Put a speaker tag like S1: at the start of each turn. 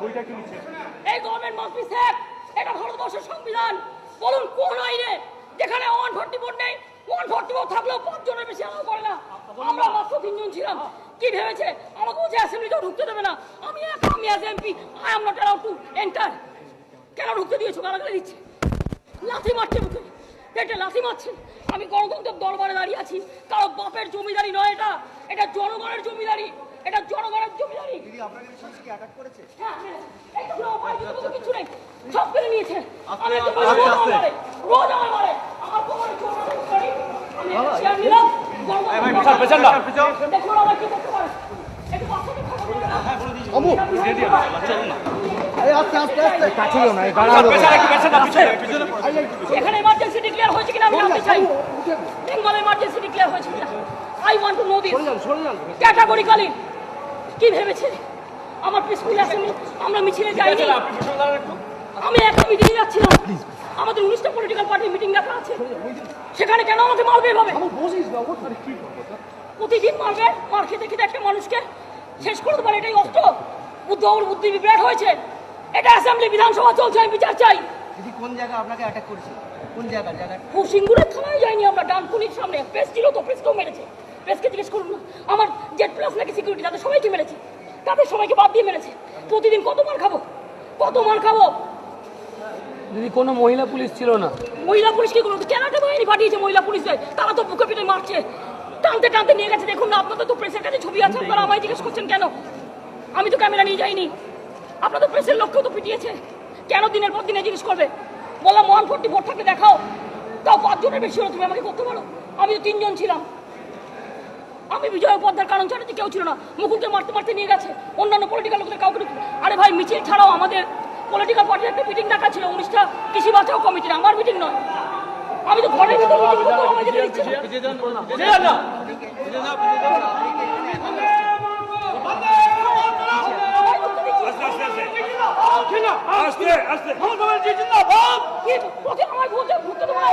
S1: বইটা কি নিচ্ছে?
S2: এই গভর্নমেন্ট মাস্ট বি সেফ। এটা ভারতবর্ষের সংবিধান। বলুন কোন আইনে যেখানে 144 নেই, 144 থাকলেও 5 জনের বেশি অ্যালাউ করে না। আমরা মাত্র 3 জন ছিলাম। কি ভেবেছে আমাকে বলছে অ্যাসেম্বলিতেও ঢুকতে দেবে না? আমি as MP I am not allowed to enter. কেন ঢুকতে দিয়েছো? গালাগালি দিচ্ছে, লাথি মারছে, মুখে পেটে লাথি মারছে। আমি গণতন্ত্রের দরবারে দাঁড়িয়ে আছি। কারো বাপের জমিদারি নয় এটা, এটা জনগণের জমিদারি, এটা জনগণের জমিদারি। হ্যাঁ, এইটুকু উপায় তো কিছু নেই, সব কেড়ে নিয়েছে। আমি রোজ আমার মারে, আমার কোমরে চোট করি, আমি চেয়ার নিলাম, দেখুন আমার কি করতে পারে। একটু বাচ্চাকে খবর দেবে না? এখানে এমার্জেন্সি ডিক্লেয়ার হয়েছে কিনা আমি জানতে চাই। বেঙ্গল এমার্জেন্সি ডিক্লেয়ার হয়েছে কিনা? I want to know this categorically. কি ভেবেছে আমার পিসফুল অ্যাসেম্বলি আমরা মিছিলে যাইনি? আমি একটা মিটিংয়ে যাচ্ছিলাম, আমাদের 19টা পলিটিক্যাল পার্টির মিটিং ডাকা আছে। সেখানে কেন আমাকে মারবে এভাবে? প্রতিদিন মারবে, মার খেতে খেতে একটা মানুষকে শেষ করে দেবার এটাই অস্ত্র? বুদ্ধি বিভ্রাট হয়েছে। এটা অ্যাসেম্বলি, বিধানসভা চলছে, আমি বিচার চাই।
S3: দিদি কোন জায়গা আপনাকে অ্যাটাক করেছে? কোন জায়গা?
S2: সিঙ্গুরের থানায় যাইনি আমরা, ডানকুনির সামনে প্রেস ছিল তো, প্রেসকেও মেরেছে। প্রেসকে জিজ্ঞেস করুন না। আমার জেড প্লাস নাকি সিকিউরিটি, তাদের সবাইকে মেরেছে, তাদের সবাইকে বাদ দিয়ে মেরেছে। প্রতিদিন কত মার খাবো, কত মার খাবো?
S4: দিদি কোনো মহিলা পুলিশ ছিল না?
S2: মহিলা পুলিশ কি করলো? কেনাটা বাহিনী পাঠিয়েছে মহিলা পুলিশদের, তারা তো বুকে পিঠে মারছে, টানতে টানতে নিয়ে গেছে। দেখুন না, আপনাদের তো প্রেসের কাছে ছবি আছে, আপনারা আমায় জিজ্ঞেস করছেন কেন? আমি তো ক্যামেরা নিয়ে যাইনি। আপনাদের প্রেসের লোককেও তো পিটিয়েছে, কেন দিনের পর দিনে জিজ্ঞেস করবে? বললাম 144 থাকলে দেখাও, তাও 5 জনের বেশি হলো, তুমি আমাকে করতে পারো? আমি তো 3 জন ছিলাম। আমি বিজয় উপাধ্যায়ের কারণ ছাড়াতে কেউ ছিল না, মুকুলকে মারতে মারতে নিয়ে গেছে, অন্যান্য পলিটিক্যাল লোকদের কাউকে। আরে ভাই, মিছিল ছাড়াও আমাদের পলিটিক্যাল পার্টির একটা মিটিং ডাকা ছিল, 19টা কৃষি বাঁচাও কমিটির, আমার মিটিং নয়। আমি তো ঘরের ভিতরে মিটিং করতে, আমায় যেতে দিচ্ছে না।
S1: আস্তে আস্তে
S2: আমায় বলছে ঢুকতে দেবো না।